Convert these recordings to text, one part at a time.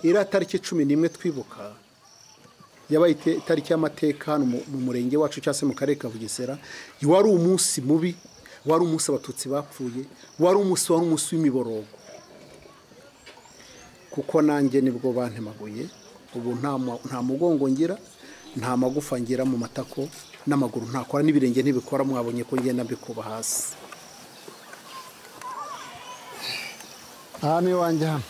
iriya tariki 11 twibuka yabaye itariki y'amateka hano mu murenge wacu cyangwa se mu karere ka Bugesera, wari umunsi mubi, wari umunsi abatutsi bapfuye, wari umunsi w'imiborogo, kuko nanjye nibwo bantemaguye. Ubu nta mugongo ngira, nta magufa ngira mu matako, n'amaguru ntakora, n'ibirenge ntibikora. Mwabonye ko ngenda mbikuba hasi. Aha ni iwanjye hano.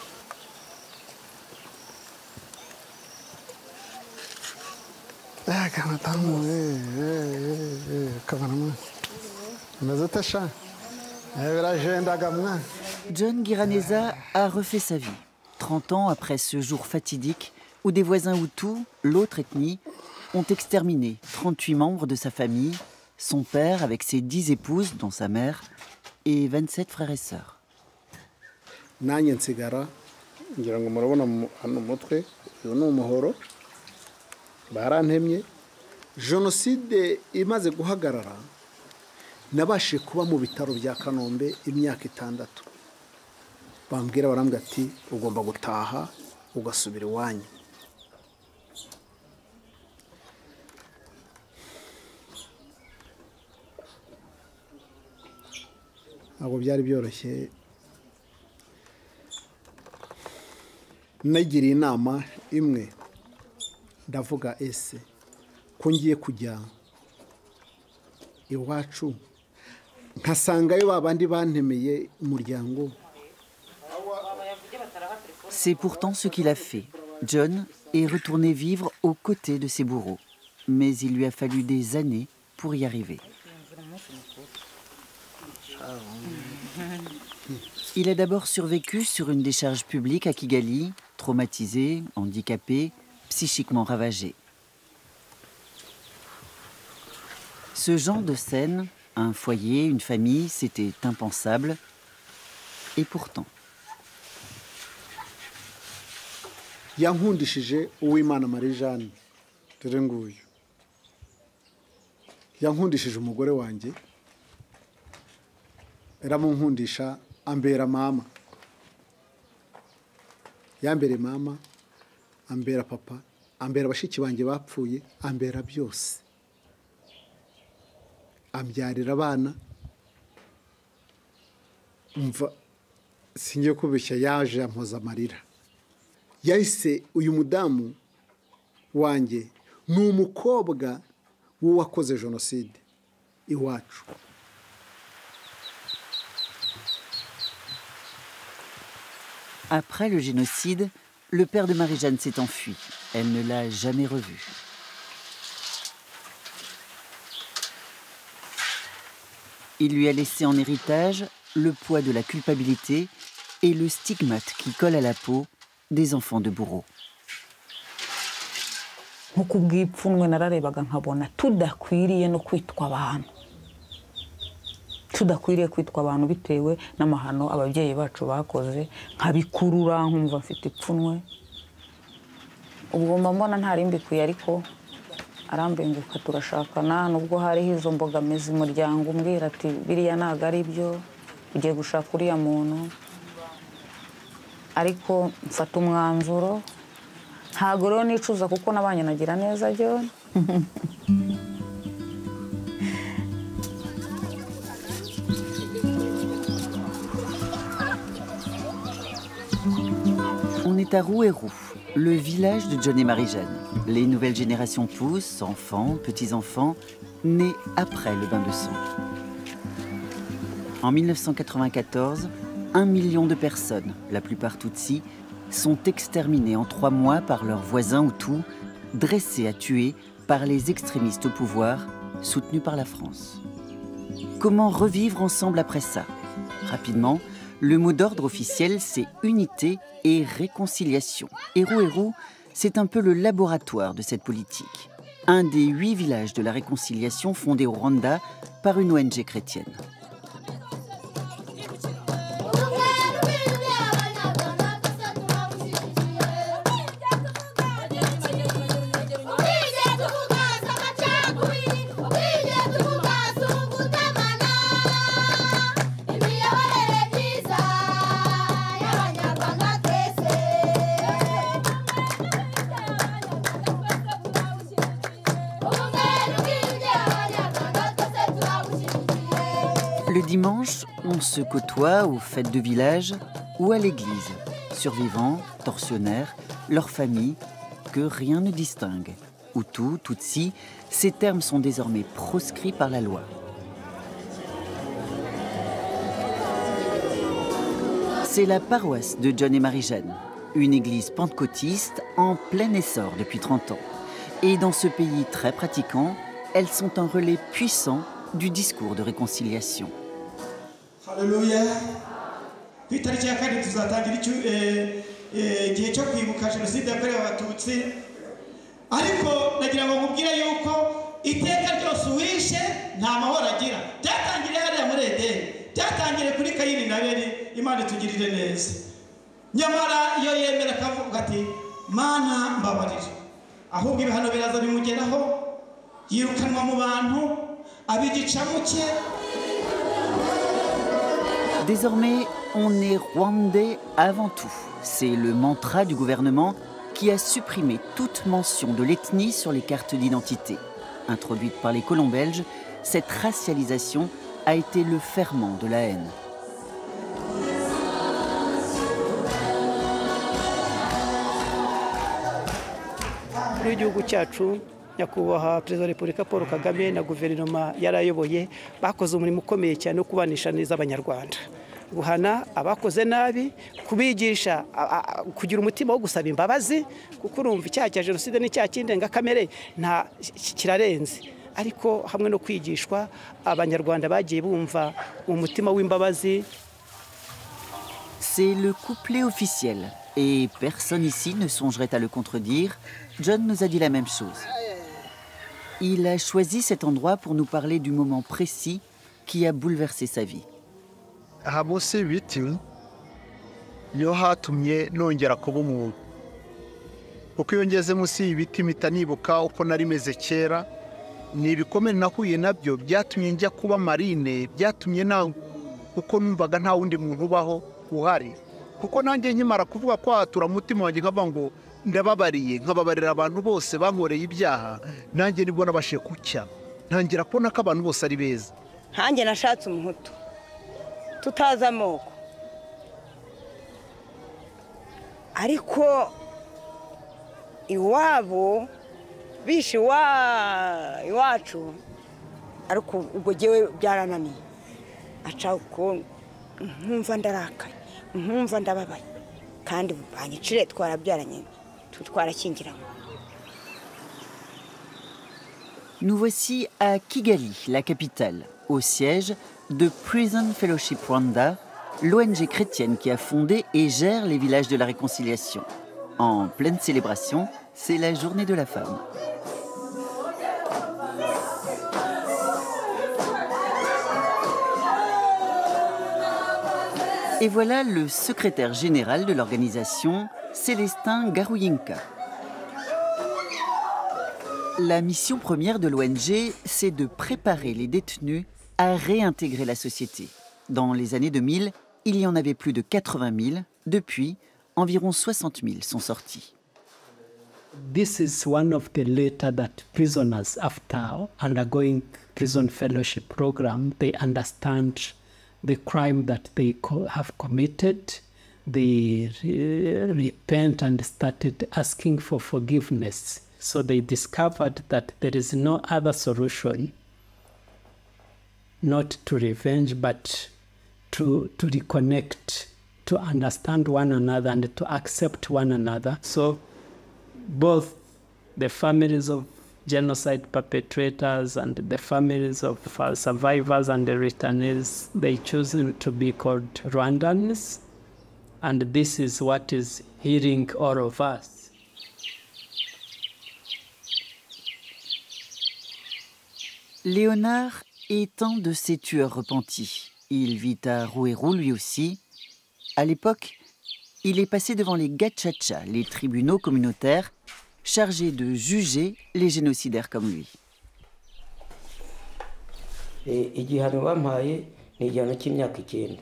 John Giraneza a refait sa vie, 30 ans après ce jour fatidique où des voisins Hutus, l'autre ethnie, ont exterminé 38 membres de sa famille, son père avec ses 10 épouses, dont sa mère, et 27 frères et sœurs. Nanjye nsigara ngira ngo murabona hano mutwe uyu ni umuhoro barantemye. Jenoside imaze guhagarara nabashe kuba mu bitaro bya Kanombe imyaka 6. Bambwira barambwira ati ugomba gutaha ugasubira iwanyu. Abo byari byoroshye. Nagiriye inama imwe, ndavuga ese ko ngiye kujya iwacu nkasangayo babandi bantemeye umuryango. C'est pourtant ce qu'il a fait. John est retourné vivre aux côtés de ses bourreaux, mais il lui a fallu des années pour y arriver. Il a d'abord survécu sur une décharge publique à Kigali, traumatisé, handicapé, psychiquement ravagé. Ce genre de scène, un foyer, une famille, c'était impensable. Et pourtant. Yankundishije Uwimana Marie Jeanne dore nguyu. Yankundishije umugore wanjye. Eramunkundisha ambera mama. Yambere mama, ambera papa, ambera bashiki banjye bapfuye, ambera byose. Ambyarira abana. Umva singiye kubishya yaje ampoza amarira. Yahise uyu mudamu wanjye ni umukobwa w'uwakoze jenoside iwacu. Après le génocide, le père de Marie-Jeanne s'est enfui. Elle ne l'a jamais revu. Il lui a laissé en héritage le poids de la culpabilité et le stigmate qui colle à la peau des enfants de bourreaux. Tudakwiriye kwitwa abantu bitewe n'amahano ababyeyi bacu bakoze, nkabikurura nkumva mfite ipfunwe. Ubwo mbona ntari mbikuye, ariko arambenguka turashakana. Nubwo hariho izo mbogamizi umuryango umbwira ati biriya ntago ari byo, ugiye gushaka uriya muntu, ariko mfata umwanzuro. Ntago rero nicuza kuko nabanye nagira neza John. On est à Rouerou, le village de John et Marie-Jeanne. Les nouvelles générations poussent, enfants, petits-enfants, nés après le bain de sang. En 1994, 1 million de personnes, la plupart Tutsis, sont exterminées en 3 mois par leurs voisins Hutus, dressés à tuer par les extrémistes au pouvoir, soutenus par la France. Comment revivre ensemble après ça? Rapidement, le mot d'ordre officiel, c'est unité et réconciliation. Et Rouerou, c'est un peu le laboratoire de cette politique. Un des 8 villages de la réconciliation fondés au Rwanda par une ONG chrétienne. dimanche, on se côtoie aux fêtes de village ou à l'église. Survivants, tortionnaires, leurs familles, que rien ne distingue. Hutu, Tutsi, ces termes sont désormais proscrits par la loi. C'est la paroisse de John et Marie-Jeanne, une église pentecôtiste en plein essor depuis 30 ans. Et dans ce pays très pratiquant, elles sont un relais puissant du discours de réconciliation. Alléluia. Ku itariki ya kane tuzatangira igihe cyo kwibuka jenoside yakorewe abatutsi, ariko nagira ngo mubwire yuko iteka ryose uwishe nta mahoro agira. Byatangiriye hariya muri Edeni, byatangiriye kuri Kayini na Abeli. Imana itugirire neza. Nyamara iyo yemera akavuga ati Mana mbabarira, ahubwo ibihano biraza bimugeraho, yirukanwa mu bantu abigicamuke. Désormais, on est rwandais avant tout. C'est le mantra du gouvernement qui a supprimé toute mention de l'ethnie sur les cartes d'identité. Introduite par les colons belges, cette racialisation a été le ferment de la haine. Igihugu cyacu nyakubahwa perezida wa repubulika Paul Kagame na guverinoma yarayoboye bakoze umurimo ukomeye cyane wo kubanisha neza abanyarwanda, guhana abakoze nabi, kubigisha kugira umutima wo gusaba imbabazi, kuko urumva icyaha cya jenoside n'icyaha cy'indengakamere nta kirarenze, ariko hamwe no kwigishwa abanyarwanda bagiye bumva umutima w'imbabazi. C'est le couplet officiel et personne ici ne songerait à le contredire. John nous a dit la même chose. Il a choisi cet endroit pour nous parler du moment précis qui a bouleversé sa vie. Aha munsi y'ibiti niho hatumye nongera kuba umuntu, kuko iyo ngeze munsi y'ibiti mpita nibuka uko nari meze kera. Ni ibikomere nahuye nabyo byatumye njya kuba marine, byatumye kuko numvaga nta wundi muntu ubaho uhari, kuko nanjye nkimara kuvuga ko hatura mutima wanjye nkavuga ngo ndababariye, nkababarira abantu bose bankoreye ibyaha, nanjye nibwo nabashe kucya, ntangira kubona ko abantu bose ari beza. Hanjye nashatse umuhutu tutazi amoko, ariko iwabo bishe iwacu, ariko ubwo jyewe byarananiye, aca uko nkumva ndarakaye, nkumva ndababaye, kandi banyicire twarabyaranye twarashyingiranywe. Nous voici à Kigali, la capitale, au siège de Prison Fellowship Rwanda, l'ONG chrétienne qui a fondé et gère les villages de la réconciliation. En pleine célébration, c'est la journée de la femme. Et voilà le secrétaire général de l'organisation, Célestin Garouyinka. La mission première de l'ONG, c'est de préparer les détenus à réintégrer la société. Dans les années 2000, il y en avait plus de 80 000. Depuis, environ 60 000 sont sortis. This is one of the letter that prisoners, after undergoing prison fellowship program, they understand the crime that they have committed. They repent and started asking for forgiveness. So they discovered that there is no other solution, not to revenge, but to reconnect, to understand one another and to accept one another. So both the families of genocide perpetrators and the families of survivors and the returnees, they choose to be called Rwandans. And this is what is healing all of us. Léonard est un de ces tueurs repentis. Il vit à Rouérou lui aussi. À l'époque, il est passé devant les gachacha, les tribunaux communautaires, chargés de juger les génocidaires comme lui. Igihano bampaye ni igihano cy'imyaka 9.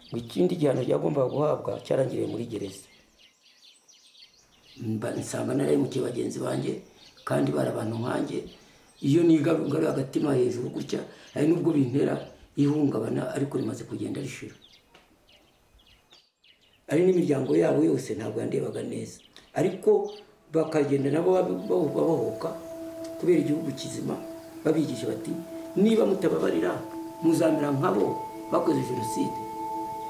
Ngo ikindi gihano cyagombaga guhabwa cyarangiriye muri gereza. Nsanga nari mu kibagenzi banje kandi barabantu nkanjye. Iyo nigaruye agatima hejuru gutya, ari nubwo bintera ihungabana ariko rimaze kugenda rishira. Ari n'imiryango yabo yose ntabwo yandebaga neza, ariko bakagenda nabo bahoka kubera igihugu kizima, babigisha bati niba mutababarira muzamera nk'abo bakoze jenoside,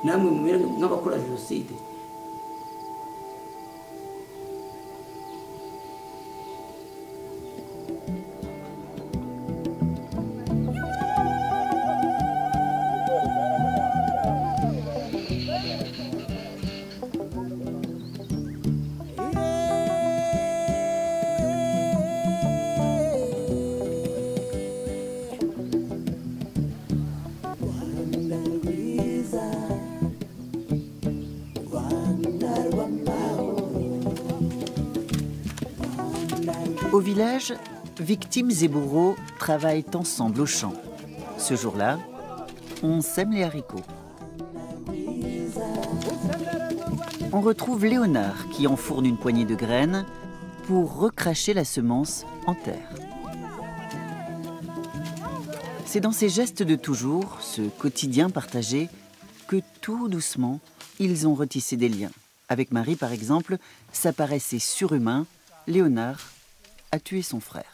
namwe mumere nk'abakora jenoside. Au village, victimes et bourreaux travaillent ensemble au champ. Ce jour-là, on sème les haricots. On retrouve Léonard qui enfourne une poignée de graines pour recracher la semence en terre. C'est dans ces gestes de toujours, ce quotidien partagé, que tout doucement, ils ont retissé des liens. Avec Marie, par exemple, ça paraissait surhumain. Léonard a tué son frère.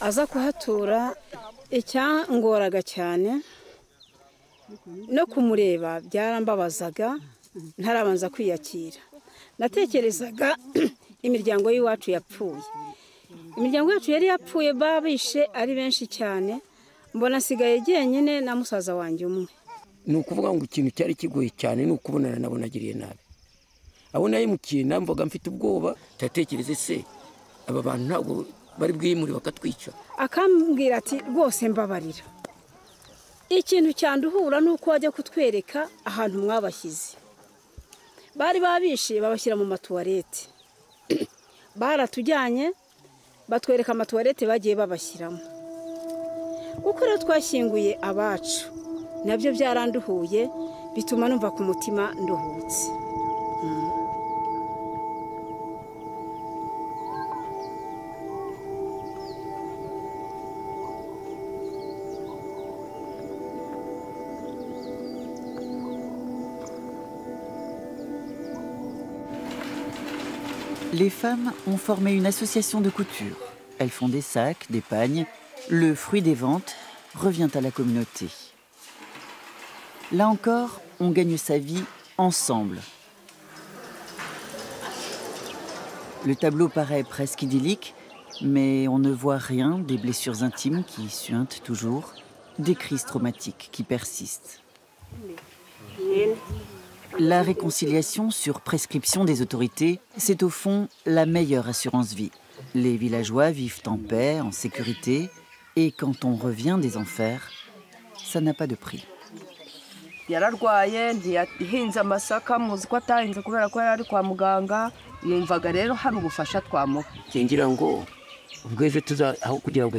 aza kuhatura icyangoraga cyane no kumureba byarambabazaga ntarabanza kwiyakira. Natekerezaga imiryango y'iwacu yapfuye. Imiryango yacu yari yapfuye, babishe ari benshi cyane, mbona sigaye jyenyine na musaza wanjye umwe. Ni ukuvuga ngo ikintu cyari kigoye cyane ni ukubonana nabo nagiriye nabi. Abo naye mukina mvuga mfite ubwoba, tatekereze se aba bantu ntabwo bari bwimuri bakatwica. Akambwira ati rwose mbabarira, ikintu cyanduhura nuko wajya kutwereka ahantu mwabashyize. Bari babishe babashyira mu matuwarete. Baratujyanye batwereka amatuwarete bagiye babashyiramo. Uko rero twashyinguye abacu nabyo byaranduhuye, bituma numva ku mutima nduhutse. Les femmes ont formé une association de couture. Elles font des sacs, des pagnes. Le fruit des ventes revient à la communauté. Là encore, on gagne sa vie ensemble. Le tableau paraît presque idyllique, mais on ne voit rien des blessures intimes qui suintent toujours, des crises traumatiques qui persistent. La réconciliation sur prescription des autorités, c'est au fond la meilleure assurance vie. Les villageois vivent en paix, en sécurité, et quand on revient des enfers, ça n'a pas de prix. yararwaye ntiyahinze amasaka muzi ko atahinze kubera ko yari kwa muganga, yumvaga rero hari ubufasha twamuha. Ngira ngo ubwo ejo aho kugira ngo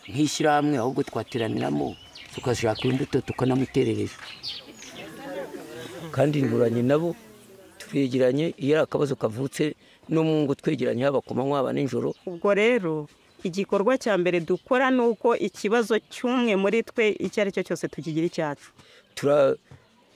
nk'ishyirahamwe ahubwo twateraniramo tukashaka imbuto tukanamuterereza. Kandi inguranye nabo twegeranye, iyo ari akabazo kavutse no mu ngo twegeranye, haba ku manywa haba nijoro. Ubwo rero igikorwa cya mbere dukora ni uko ikibazo cy'umwe muri twe icyo ari cyo cyose tukigira icyacu.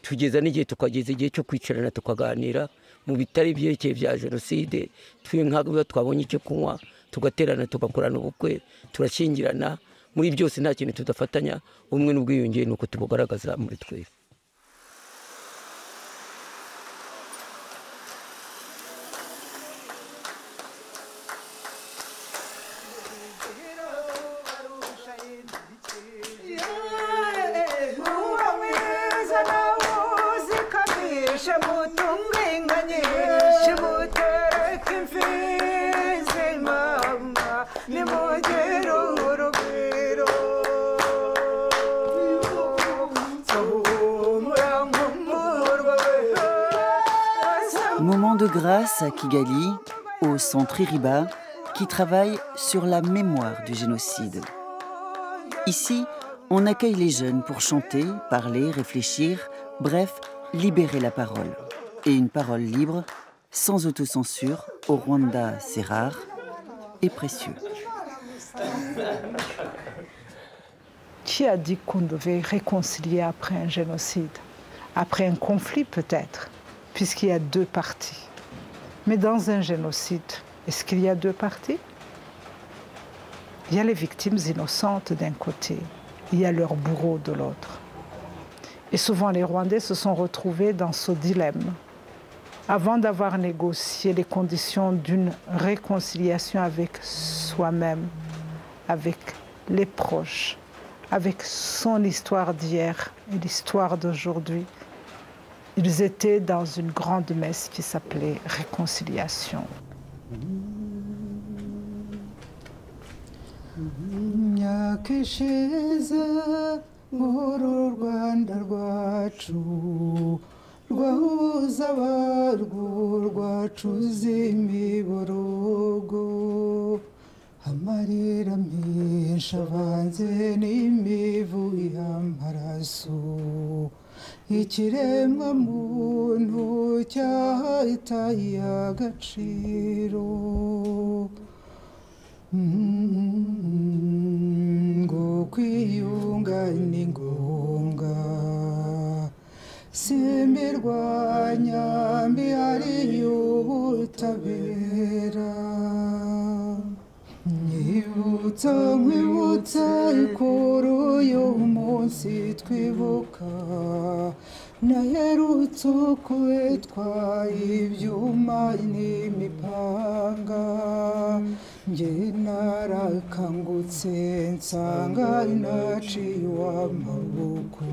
Tugeza n'igihe tukageza igihe cyo kwicarana tukaganira mu bitari byerekeye bya jenoside. Twe nk'abo twabonye icyo kunywa tugaterana tugakorana ubukwe, turashyingirana. Muri byose nta kintu tudafatanya, umwe n'ubwiyunge ni uko tubugaragaza muri twe. Moment de grâce à Kigali, au centre Iriba, qui travaille sur la mémoire du génocide. Ici, on accueille les jeunes pour chanter, parler, réfléchir, bref, libérer la parole. Et une parole libre, sans autocensure, au Rwanda, c'est rare et précieux. qui a dit qu'on devait réconcilier après un génocide? Après un conflit peut-être, puisqu'il y a deux parties. Mais dans un génocide, est-ce qu'il y a deux parties? Il y a les victimes innocentes d'un côté, il y a leurs bourreaux de l'autre. Et souvent les Rwandais se sont retrouvés dans ce dilemme. Avant d'avoir négocié les conditions d'une réconciliation avec soi-même, avec les proches, avec son histoire d'hier et l'histoire d'aujourd'hui, ils étaient dans une grande messe qui s'appelait Réconciliation. rwahuza abarwo rwacuze imiborogo amarira menshi avanze n'imivu y'amaraso ikiremwa muntu cyahitaye agaciro ngo kwiyunga ni ngombwa simbirwanya mbihariye ubutabera nyibutsa nkwibutsa kuri uyu munsi twibuka naherutse ukwitwa ibyuma n'imipanga njye narakangutse nsanga naciwe amaboko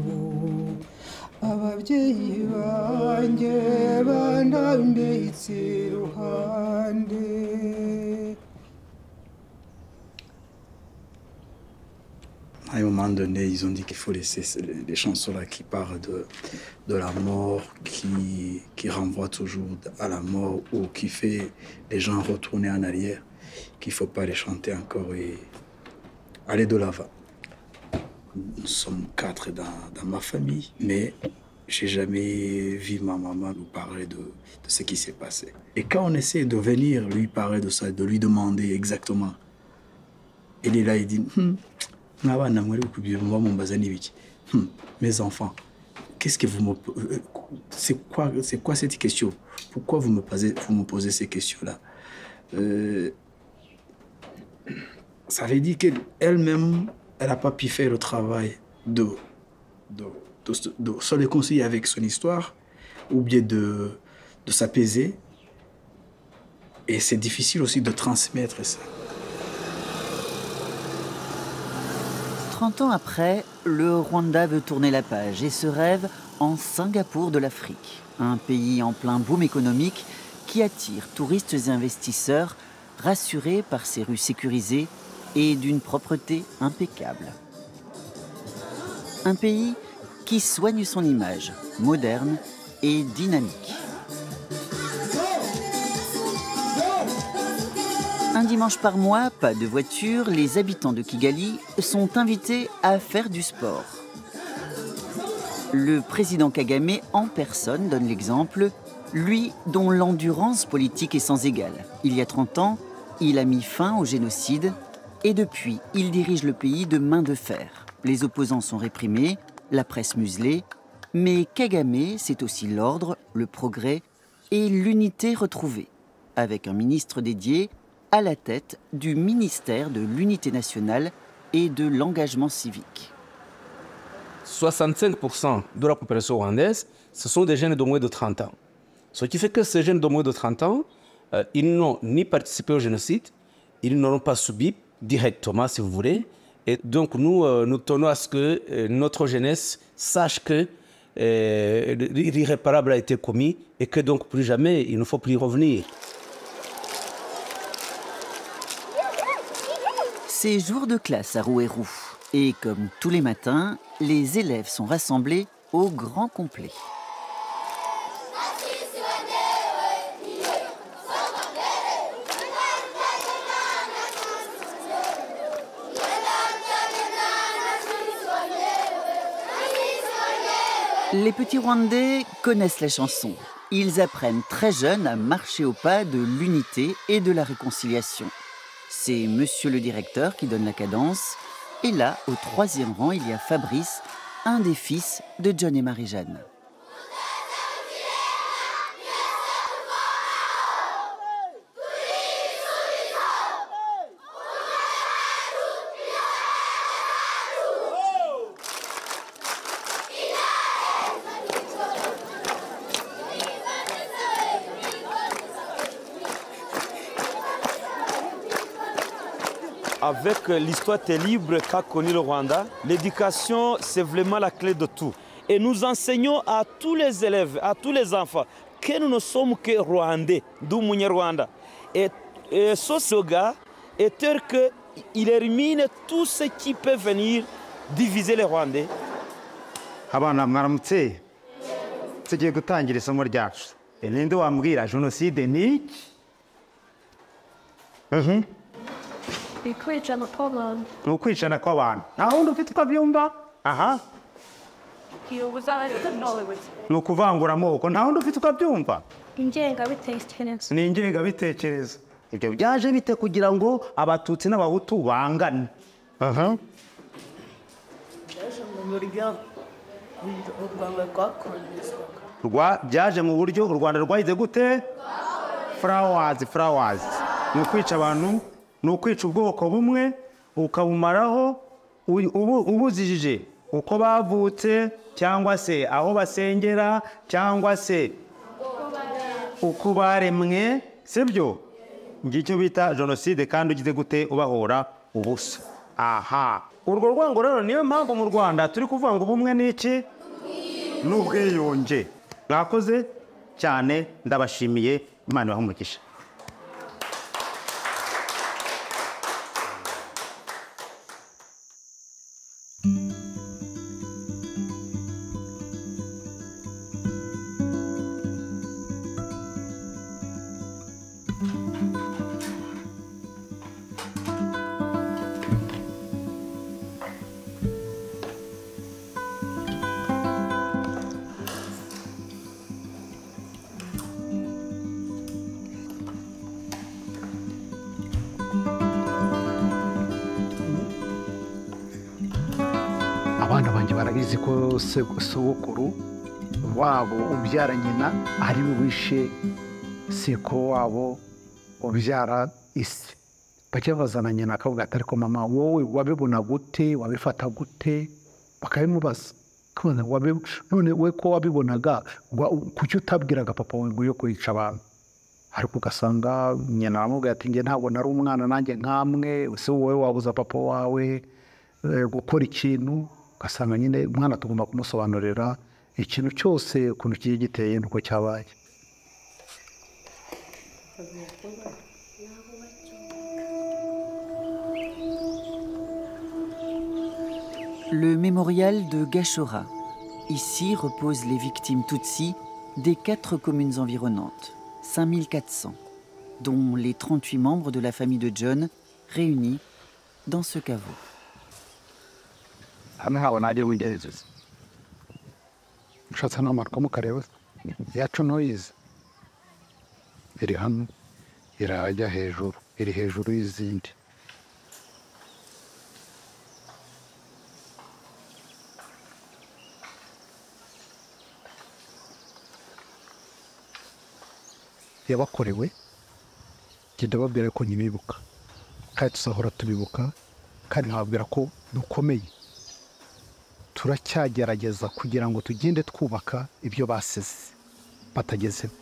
ababyeyi banjye bandambitse iruhande. À un moment donné, ils ont dit qu'il faut laisser les chansons-là qui parlent de la mort, qui renvoient toujours à la mort ou qui fait les gens retourner en arrière, qu'il ne faut pas les chanter encore et aller de l'avant. Nous sommes 4 dans ma famille, mais je n'ai jamais vu ma maman nous parler de ce qui s'est passé. Et quand on essaie de venir lui parler de ça, de lui demander exactement, il est là, il dit mes enfants, qu'est-ce que vous me... C'est quoi cette question? Pourquoi vous me posez ces questions-là? Ça veut dire qu'elle-même, elle n'a pas pu faire le travail de se réconcilier avec son histoire ou bien de s'apaiser. Et c'est difficile aussi de transmettre ça. 30 ans après, le Rwanda veut tourner la page et se rêve en Singapour de l'Afrique, un pays en plein boom économique qui attire touristes et investisseurs rassurés par ses rues sécurisées et d'une propreté impeccable. Un pays qui soigne son image, moderne et dynamique. Un dimanche par mois, pas de voiture, les habitants de Kigali sont invités à faire du sport. Le président Kagame en personne donne l'exemple, lui dont l'endurance politique est sans égale. Il y a 30 ans, il a mis fin au génocide et depuis, il dirige le pays de main de fer. Les opposants sont réprimés, la presse muselée, mais Kagame, c'est aussi l'ordre, le progrès et l'unité retrouvée, avec un ministre dédié à la tête du ministère de l'Unité nationale et de l'engagement civique. 65% de la population rwandaise, ce sont des jeunes de moins de 30 ans. Ce qui fait que ces jeunes de moins de 30 ans, ils n'ont ni participé au génocide, ils n'auront pas subi directement, si vous voulez. Et donc nous tenons à ce que notre jeunesse sache que l'irréparable a été commis et que donc plus jamais il ne faut plus y revenir. C'est jour de classe à Rouérou. Et comme tous les matins, les élèves sont rassemblés au grand complet. Les petits Rwandais connaissent la chanson. Ils apprennent très jeunes à marcher au pas de l'unité et de la réconciliation. C'est monsieur le directeur qui donne la cadence. Et là, au 3e rang, il y a Fabrice, un des fils de John et Marie-Jeanne. Avec l'histoire terrible qu'a connue le Rwanda, l'éducation, c'est vraiment la clé de tout. Et nous enseignons à tous les élèves, à tous les enfants, que nous ne sommes que Rwandais, d'où Rwanda. Et ce slogan est tel qu'il élimine tout ce qui peut venir diviser les Rwandais. Abana mwaramutse tugiye gutangira isomo ryacu. Ninde wambwira jenoside ni iki? Kwicana kw'abantu. Ni ukwicana kw'abantu. Nta wundi ufite uko abyumva? Aha. Ni ukuvangura amoko. Nta wundi ufite uko abyumva? Ingengabitekerezo. Ni ingengabitekerezo. Ibyo byaje bite kugira ngo Abatutsi n'Abahutu bangane? Aha. Byaje mu buryo u Rwanda rwahize gute? Flowers. Ni ukwica abantu, ni ukwica ubwoko bumwe, ukabumaraho ubuzijije uko bavutse cyangwa se aho basengera cyangwa se uko baremwe, sibyo? Ngicyo bita jenoside kandi ugize gute ubahora ubusa. Aha. Urwo rwango rero niyo mpamvu mu Rwanda turi kuvuga ngo ubumwe n'iki? N'ubwiyunge. Mwakoze cyane, ndabashimiye, Imana ibahe umugisha. abana banjye barabizi ko sogokuru wabo ubyara nyina ari we wishe sekuru wabo ubyara isi. Bajya bazana nyina akavuga ati ariko mama wowe wabibona gute, wabifata gute? Bakabimubaza none we ko wabibonaga kuki utabwiraga papa wawe ngo yo kwica abantu? Ariko ugasanga nyina aramubwira ati njye ntabwo nari umwana nanjye nkamwe, ese wowe wabuza papa wawe gukora ikintu? Ugasanga nyine umwana tugomba kumusobanurira ikintu cyose ukuntu kigiye giteye nuko cyabaye. Le mémorial de Gashora. Ici reposent les victimes Tutsis des 4 communes environnantes, 5400, dont les 38 membres de la famille de John réunis dans ce caveau. Ushatse n'amarwa mukareba yacu ntoyizi iri hano irajya hejuru, iri hejuru y'izindi. Yabakorewe genda babwira ko nyibibuka kandi tuzahora tubibuka kandi nkababwira ko dukomeye, turacyagerageza kugira ngo tugende twubaka ibyo basize batagezemo.